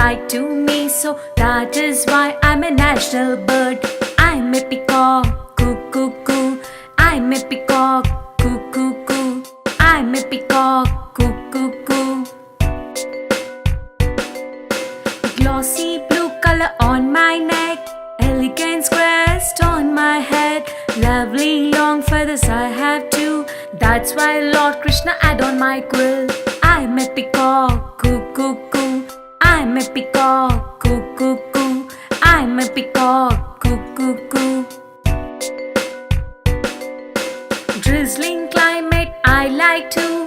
flight to me, so that is why I'm a national bird. I'm a peacock, coo coo coo. I'm a peacock, coo coo coo. I'm a peacock, coo coo coo. Glossy blue color on my neck, elegant crest on my head, lovely long feathers I have too. That's why Lord Krishna add on my quill. I'm a peacock, coo coo coo. I'm a peacock, coo coo coo. I'm a peacock, coo coo coo. Drizzling climate I like to